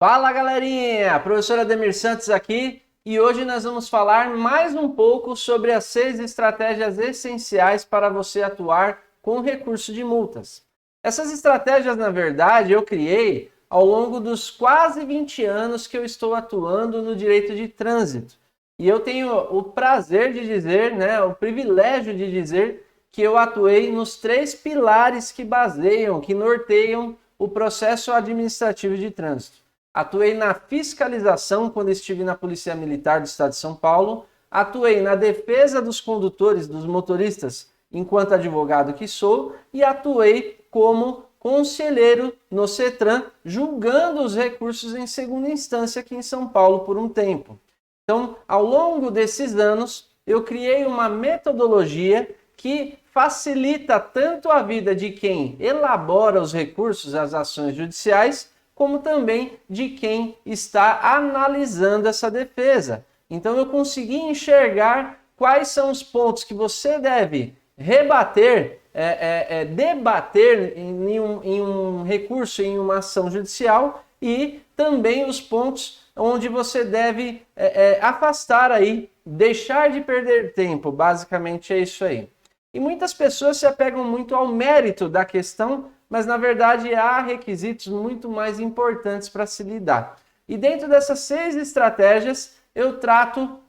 Fala galerinha, professor Ademir Santos aqui e hoje nós vamos falar mais um pouco sobre as 6 estratégias essenciais para você atuar com recurso de multas. Essas estratégias, na verdade, eu criei ao longo dos quase 20 anos que eu estou atuando no direito de trânsito. E eu tenho o prazer de dizer, o privilégio de dizer que eu atuei nos 3 pilares que baseiam, que norteiam o processo administrativo de trânsito. Atuei na fiscalização quando estive na Polícia Militar do Estado de São Paulo. Atuei na defesa dos condutores, dos motoristas, enquanto advogado que sou. E atuei como conselheiro no CETRAN, julgando os recursos em segunda instância aqui em São Paulo por um tempo. Então, ao longo desses anos, eu criei uma metodologia que facilita tanto a vida de quem elabora os recursos, as ações judiciais, como também de quem está analisando essa defesa. Então eu consegui enxergar quais são os pontos que você deve debater em um recurso, em uma ação judicial, e também os pontos onde você deve afastar aí, deixar de perder tempo, basicamente é isso aí. E muitas pessoas se apegam muito ao mérito da questão, mas na verdade há requisitos muito mais importantes para se lidar. E dentro dessas 6 estratégias, eu trato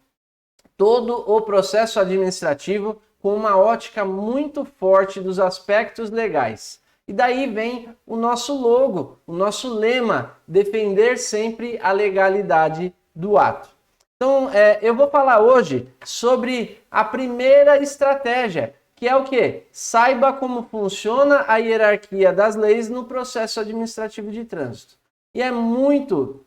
todo o processo administrativo com uma ótica muito forte dos aspectos legais. E daí vem o nosso logo, o nosso lema, defender sempre a legalidade do ato. Então, eu vou falar hoje sobre a primeira estratégia, que é o quê? Saiba como funciona a hierarquia das leis no processo administrativo de trânsito. E é muito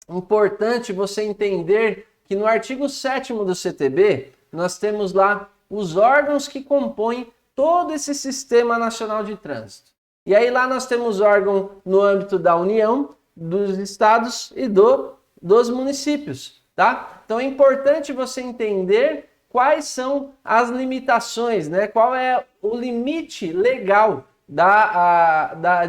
importante você entender que no artigo 7º do CTB, nós temos lá os órgãos que compõem todo esse Sistema Nacional de Trânsito. E aí lá nós temos órgão no âmbito da União, dos estados e dos municípios, tá? Então é importante você entender quais são as limitações, qual é o limite legal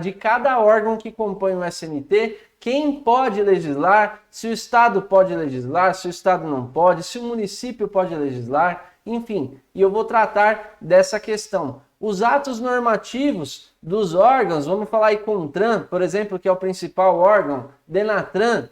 de cada órgão que compõe o SNT, quem pode legislar, se o Estado pode legislar, se o Estado não pode, se o município pode legislar, enfim. E eu vou tratar dessa questão. Os atos normativos dos órgãos, vamos falar aí CONTRAN, por exemplo, que é o principal órgão, DENATRAN,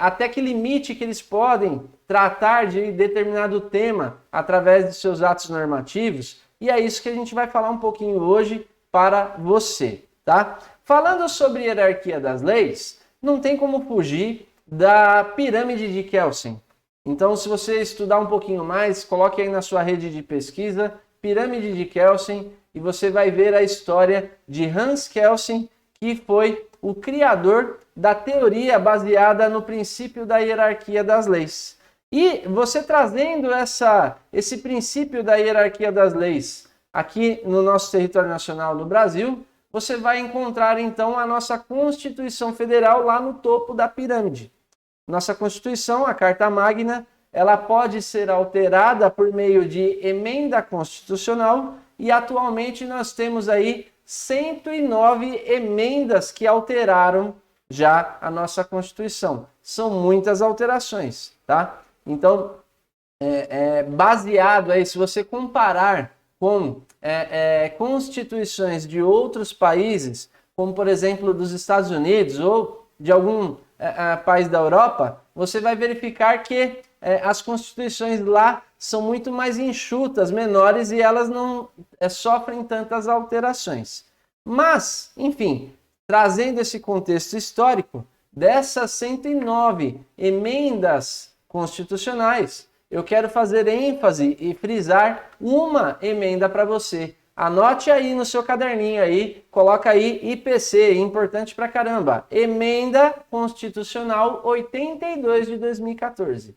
até que limite que eles podem tratar de determinado tema através de seus atos normativos, e é isso que a gente vai falar um pouquinho hoje para você, tá? Falando sobre hierarquia das leis, não tem como fugir da pirâmide de Kelsen. Então, se você estudar um pouquinho mais, coloque aí na sua rede de pesquisa, pirâmide de Kelsen, e você vai ver a história de Hans Kelsen, que foi o criador da teoria baseada no princípio da hierarquia das leis. E você trazendo esse princípio da hierarquia das leis aqui no nosso território nacional do Brasil, você vai encontrar então a nossa Constituição Federal lá no topo da pirâmide. Nossa Constituição, a Carta Magna, ela pode ser alterada por meio de emenda constitucional e atualmente nós temos aí 109 emendas que alteraram já a nossa Constituição. São muitas alterações, tá? Então, baseado aí, se você comparar com constituições de outros países, como por exemplo dos Estados Unidos ou de algum país da Europa, você vai verificar que as constituições lá são muito mais enxutas, menores, e elas não sofrem tantas alterações. Mas, enfim, trazendo esse contexto histórico, dessas 109 emendas constitucionais, eu quero fazer ênfase e frisar uma emenda para você. Anote aí no seu caderninho aí, coloca aí IPC, importante pra caramba. Emenda Constitucional 82 de 2014.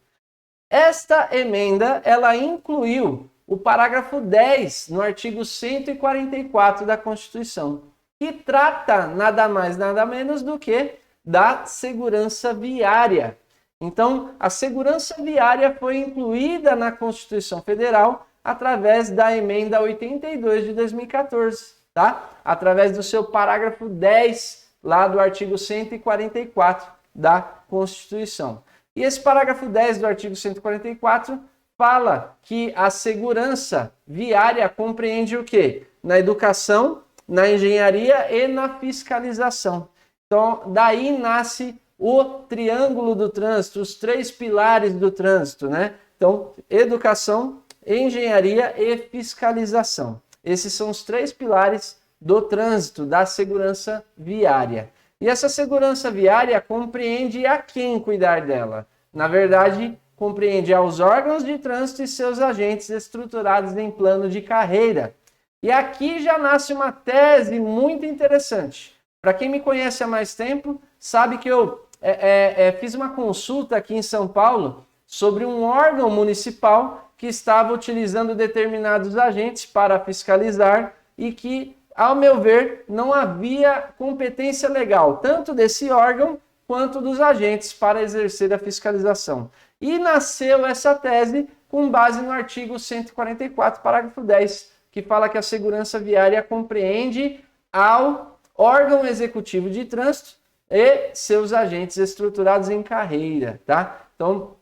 Esta emenda, ela incluiu o parágrafo 10 no artigo 144 da Constituição, que trata nada mais, nada menos do que da segurança viária. Então, a segurança viária foi incluída na Constituição Federal através da emenda 82 de 2014, tá? Através do seu parágrafo 10 lá do artigo 144, da Constituição. E esse parágrafo 10 do artigo 144 fala que a segurança viária compreende o quê? Na educação, na engenharia e na fiscalização. Então, daí nasce o triângulo do trânsito, os 3 pilares do trânsito, né? Então, educação, engenharia e fiscalização. Esses são os 3 pilares do trânsito, da segurança viária. E essa segurança viária compreende a quem cuidar dela. Na verdade, compreende aos órgãos de trânsito e seus agentes estruturados em plano de carreira. E aqui já nasce uma tese muito interessante. Para quem me conhece há mais tempo, sabe que eu fiz uma consulta aqui em São Paulo sobre um órgão municipal que estava utilizando determinados agentes para fiscalizar e que, ao meu ver, não havia competência legal, tanto desse órgão quanto dos agentes para exercer a fiscalização. E nasceu essa tese com base no artigo 144, parágrafo 10, que fala que a segurança viária compreende ao órgão executivo de trânsito e seus agentes estruturados em carreira, tá? Então,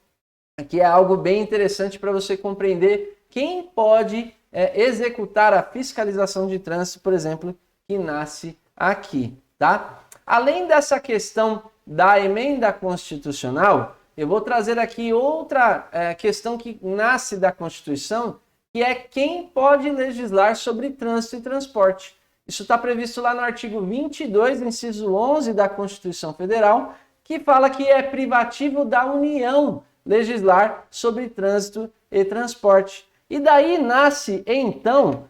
aqui é algo bem interessante para você compreender quem pode executar a fiscalização de trânsito, por exemplo, que nasce aqui, tá? Além dessa questão da emenda constitucional, eu vou trazer aqui outra questão que nasce da Constituição, que é quem pode legislar sobre trânsito e transporte. Isso está previsto lá no artigo 22, inciso 11 da Constituição Federal, que fala que é privativo da União legislar sobre trânsito e transporte. E daí nasce, então,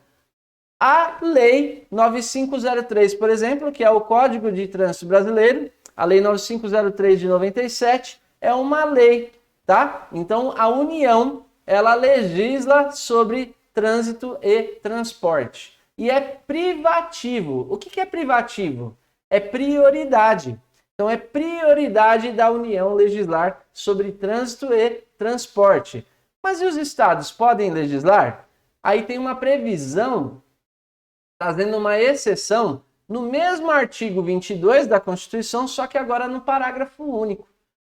a Lei 9503, por exemplo, que é o Código de Trânsito Brasileiro. A Lei 9503 de 97 é uma lei, tá? Então, a União, ela legisla sobre trânsito e transporte. E é privativo. O que é privativo? É prioridade. Então, é prioridade da União legislar sobre trânsito e transporte. Mas e os estados podem legislar? Aí tem uma previsão, trazendo uma exceção, no mesmo artigo 22 da Constituição, só que agora no parágrafo único.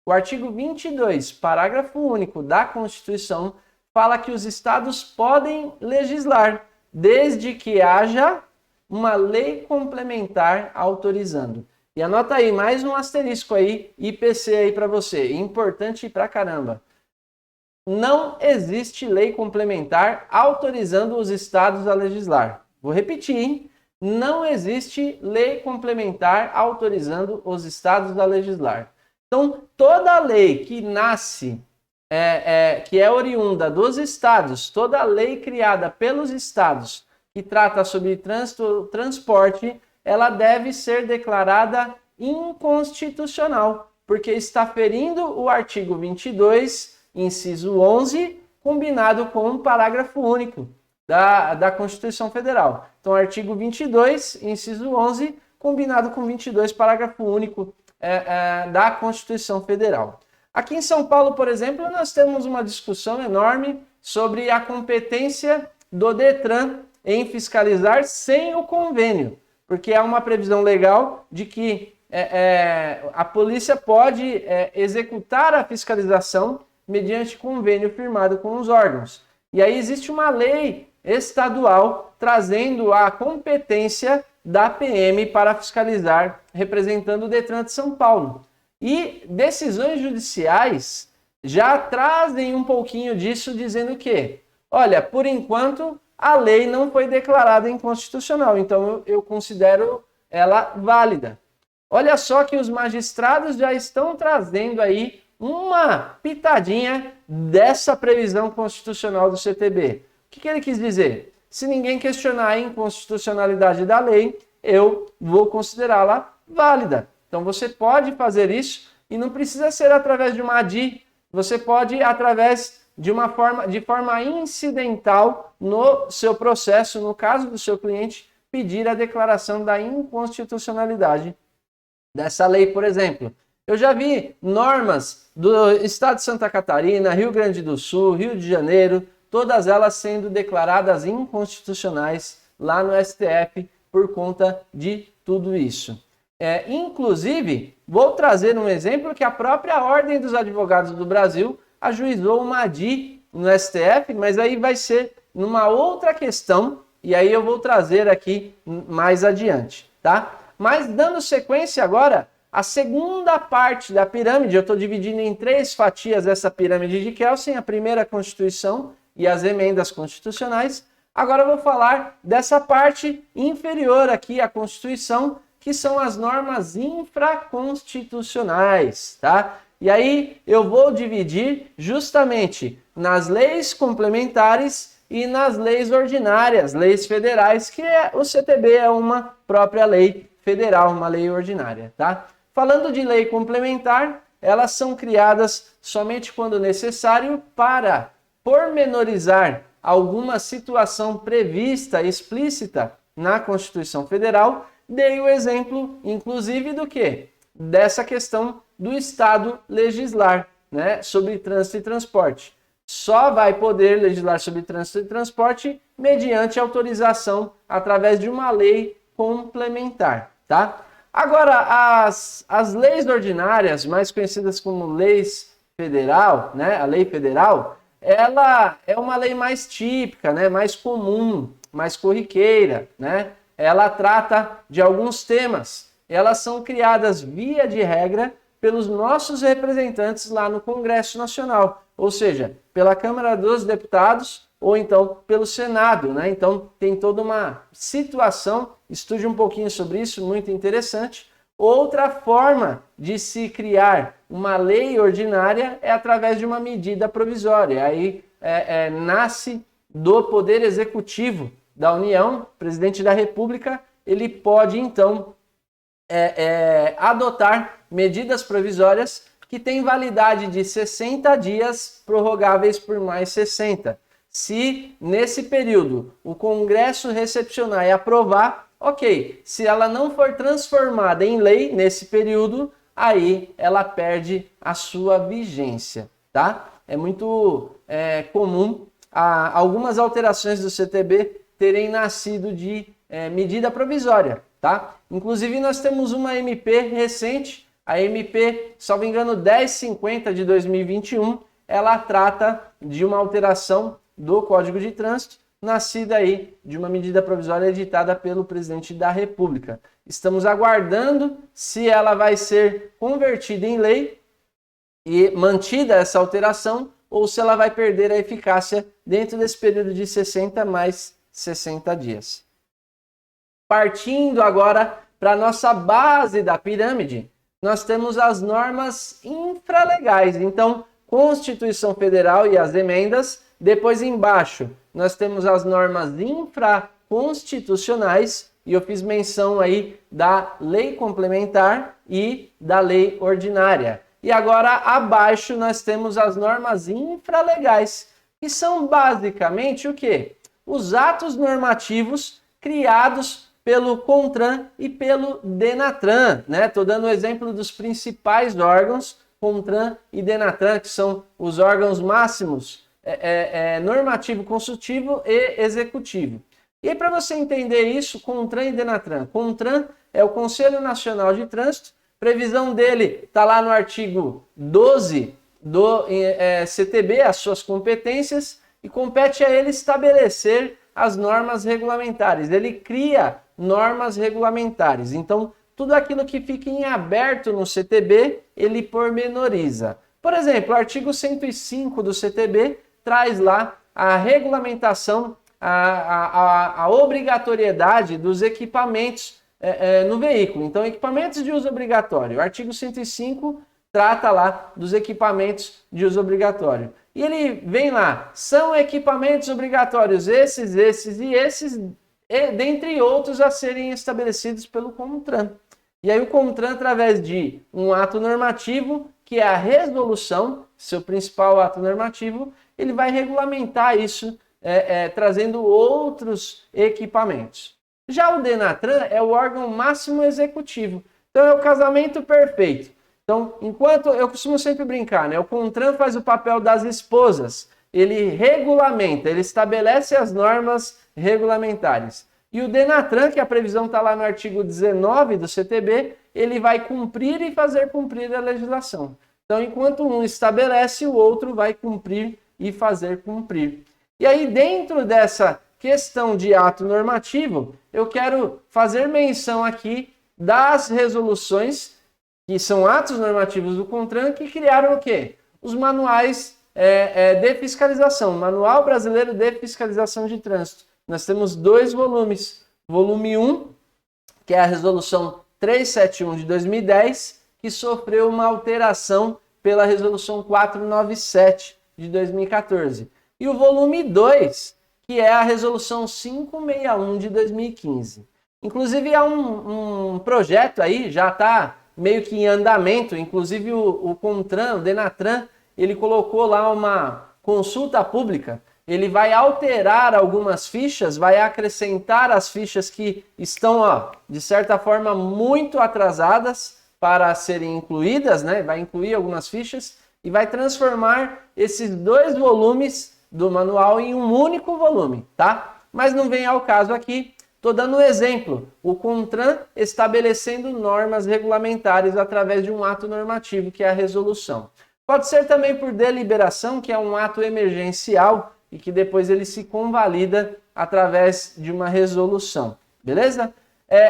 O artigo 22, parágrafo único da Constituição, fala que os estados podem legislar, desde que haja uma lei complementar autorizando. E anota aí, mais um asterisco aí, IPC aí para você, importante pra caramba. Não existe lei complementar autorizando os estados a legislar. Vou repetir, hein? Não existe lei complementar autorizando os estados a legislar. Então, toda lei que nasce, que é oriunda dos estados, toda lei criada pelos estados que trata sobre trânsito, transporte, ela deve ser declarada inconstitucional, porque está ferindo o artigo 22, inciso 11, combinado com um parágrafo único da Constituição Federal. Então, artigo 22, inciso 11, combinado com 22, parágrafo único da Constituição Federal. Aqui em São Paulo, por exemplo, nós temos uma discussão enorme sobre a competência do Detran em fiscalizar sem o convênio, porque há uma previsão legal de que a polícia pode executar a fiscalização mediante convênio firmado com os órgãos. E aí existe uma lei estadual trazendo a competência da PM para fiscalizar, representando o Detran de São Paulo. E decisões judiciais já trazem um pouquinho disso, dizendo que, olha, por enquanto a lei não foi declarada inconstitucional, então eu considero ela válida. Olha só que os magistrados já estão trazendo aí uma pitadinha dessa previsão constitucional do CTB. O que ele quis dizer? Se ninguém questionar a inconstitucionalidade da lei, eu vou considerá-la válida. Então você pode fazer isso e não precisa ser através de uma ADI, você pode através de forma incidental no seu processo, no caso do seu cliente, pedir a declaração da inconstitucionalidade dessa lei, por exemplo. Eu já vi normas do estado de Santa Catarina, Rio Grande do Sul, Rio de Janeiro, todas elas sendo declaradas inconstitucionais lá no STF por conta de tudo isso. Inclusive, vou trazer um exemplo que a própria Ordem dos Advogados do Brasil ajuizou uma ADI no STF, mas aí vai ser numa outra questão, e aí eu vou trazer aqui mais adiante, tá? Mas dando sequência agora, a segunda parte da pirâmide, eu estou dividindo em 3 fatias essa pirâmide de Kelsen, a primeira a Constituição e as emendas constitucionais. Agora eu vou falar dessa parte inferior aqui à Constituição, que são as normas infraconstitucionais, tá? E aí eu vou dividir justamente nas leis complementares e nas leis ordinárias, leis federais, que o CTB é uma própria lei federal, uma lei ordinária, tá? Falando de lei complementar, elas são criadas somente quando necessário para pormenorizar alguma situação prevista, explícita na Constituição Federal. Dei o exemplo, inclusive, do quê? Dessa questão do Estado legislar, né, sobre trânsito e transporte. Só vai poder legislar sobre trânsito e transporte mediante autorização através de uma lei complementar, tá? Agora, as leis ordinárias, mais conhecidas como leis federal, né, a lei federal, ela é uma lei mais típica, né, mais comum, mais corriqueira, né? Ela trata de alguns temas. Elas são criadas via de regra pelos nossos representantes lá no Congresso Nacional, ou seja, pela Câmara dos Deputados ou então pelo Senado, né? Então tem toda uma situação, estude um pouquinho sobre isso, muito interessante. Outra forma de se criar uma lei ordinária é através de uma medida provisória. Aí nasce do Poder Executivo da União, presidente da República, ele pode então adotar medidas provisórias que têm validade de 60 dias, prorrogáveis por mais 60. Se nesse período o Congresso recepcionar e aprovar, ok. Se ela não for transformada em lei nesse período, aí ela perde a sua vigência, tá? É muito comum algumas alterações do CTB terem nascido de medida provisória, tá? Inclusive nós temos uma MP recente, a MP, salvo engano, 1050 de 2021, ela trata de uma alteração do Código de Trânsito, nascida aí de uma medida provisória editada pelo presidente da República. Estamos aguardando se ela vai ser convertida em lei e mantida essa alteração, ou se ela vai perder a eficácia dentro desse período de 60 mais 60 dias. Partindo agora para a nossa base da pirâmide, nós temos as normas infralegais. Então, Constituição Federal e as emendas. Depois, embaixo, nós temos as normas infraconstitucionais. E eu fiz menção aí da lei complementar e da lei ordinária. E agora, abaixo, nós temos as normas infralegais, que são basicamente o quê? Os atos normativos criados pelo CONTRAN e pelo DENATRAN, né? Estou dando o exemplo dos principais órgãos, CONTRAN e DENATRAN, que são os órgãos máximos normativo, consultivo e executivo. E aí, para você entender isso, CONTRAN e DENATRAN. CONTRAN é o Conselho Nacional de Trânsito, previsão dele está lá no artigo 12 do CTB, as suas competências, e compete a ele estabelecer as normas regulamentares. Ele cria normas regulamentares. Então, tudo aquilo que fica em aberto no CTB, ele pormenoriza. Por exemplo, o artigo 105 do CTB traz lá a regulamentação, a obrigatoriedade dos equipamentos no veículo. Então, equipamentos de uso obrigatório. O artigo 105 trata lá dos equipamentos de uso obrigatório. E ele vem lá, são equipamentos obrigatórios esses e esses, dentre outros a serem estabelecidos pelo CONTRAN. E aí o CONTRAN, através de um ato normativo, que é a resolução, seu principal ato normativo, ele vai regulamentar isso, trazendo outros equipamentos. Já o DENATRAN é o órgão máximo executivo. Então é o casamento perfeito. Então, enquanto eu costumo sempre brincar, né? O CONTRAN faz o papel das esposas. Ele regulamenta, ele estabelece as normas regulamentares. E o DENATRAN, que a previsão está lá no artigo 19 do CTB, ele vai cumprir e fazer cumprir a legislação. Então, enquanto um estabelece, o outro vai cumprir e fazer cumprir. E aí, dentro dessa questão de ato normativo, eu quero fazer menção aqui das resoluções, que são atos normativos do CONTRAN, que criaram o quê? Os manuais de fiscalização, Manual Brasileiro de Fiscalização de Trânsito. Nós temos 2 volumes. Volume 1, que é a Resolução 371 de 2010, que sofreu uma alteração pela Resolução 497 de 2014. E o volume 2, que é a Resolução 561 de 2015. Inclusive, há um projeto aí, já está meio que em andamento, inclusive o CONTRAN, o DENATRAN, ele colocou lá uma consulta pública, ele vai alterar algumas fichas, vai acrescentar as fichas que estão, de certa forma, muito atrasadas para serem incluídas, né? Vai incluir algumas fichas e vai transformar esses 2 volumes do manual em um único volume, tá? Mas não vem ao caso aqui. Estou dando um exemplo, o CONTRAN estabelecendo normas regulamentares através de um ato normativo, que é a resolução. Pode ser também por deliberação, que é um ato emergencial e que depois ele se convalida através de uma resolução, beleza?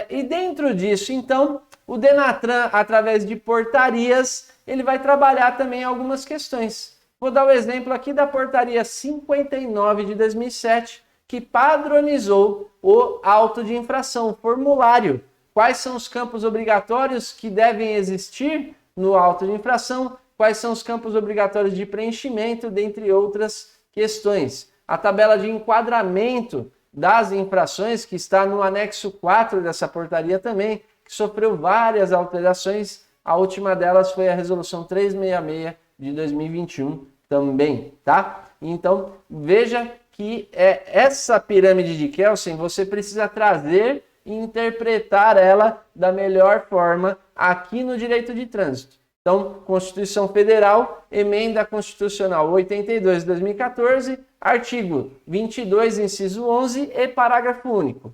E dentro disso, então, o DENATRAN, através de portarias, ele vai trabalhar também algumas questões. Vou dar o exemplo aqui da portaria 59 de 2007, que padronizou o auto de infração, o formulário. Quais são os campos obrigatórios que devem existir no auto de infração? Quais são os campos obrigatórios de preenchimento, dentre outras questões. A tabela de enquadramento das infrações, que está no anexo 4 dessa portaria também, que sofreu várias alterações. A última delas foi a Resolução 366 de 2021 também, tá? Então, veja que essa pirâmide de Kelsen, você precisa trazer e interpretar ela da melhor forma aqui no direito de trânsito. Então, Constituição Federal, Emenda Constitucional 82 de 2014, artigo 22, inciso 11 e parágrafo único.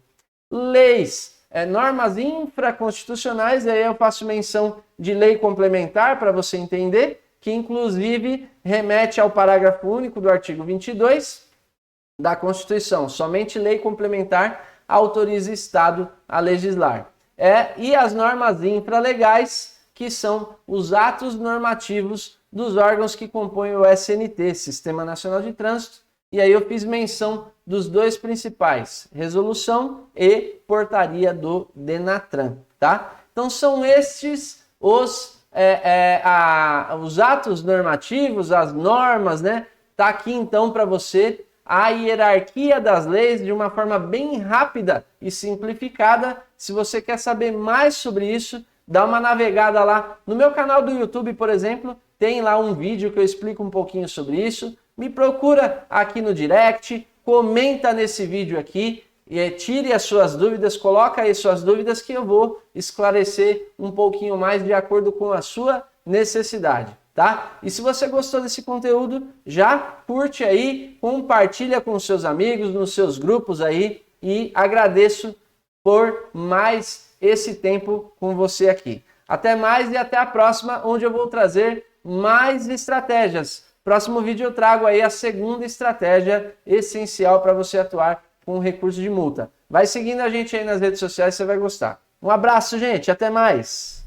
Leis, normas infraconstitucionais, aí eu faço menção de lei complementar para você entender, que inclusive remete ao parágrafo único do artigo 22 da Constituição. Somente lei complementar autoriza Estado a legislar. E as normas infralegais, que são os atos normativos dos órgãos que compõem o SNT, Sistema Nacional de Trânsito, e aí eu fiz menção dos 2 principais, resolução e portaria do DENATRAN, tá? Então são estes os atos normativos, as normas, né? Tá aqui então para você a hierarquia das leis de uma forma bem rápida e simplificada. Se você quer saber mais sobre isso, dá uma navegada lá no meu canal do YouTube, por exemplo, tem lá um vídeo que eu explico um pouquinho sobre isso. Me procura aqui no direct, comenta nesse vídeo aqui, tire as suas dúvidas, coloca aí suas dúvidas que eu vou esclarecer um pouquinho mais de acordo com a sua necessidade, tá? E se você gostou desse conteúdo, já curte aí, compartilha com seus amigos, nos seus grupos aí, e agradeço por mais esse tempo com você aqui. Até mais e até a próxima, onde eu vou trazer mais estratégias. Próximo vídeo eu trago aí a segunda estratégia essencial para você atuar com recurso de multa. Vai seguindo a gente aí nas redes sociais, você vai gostar. Um abraço, gente, até mais!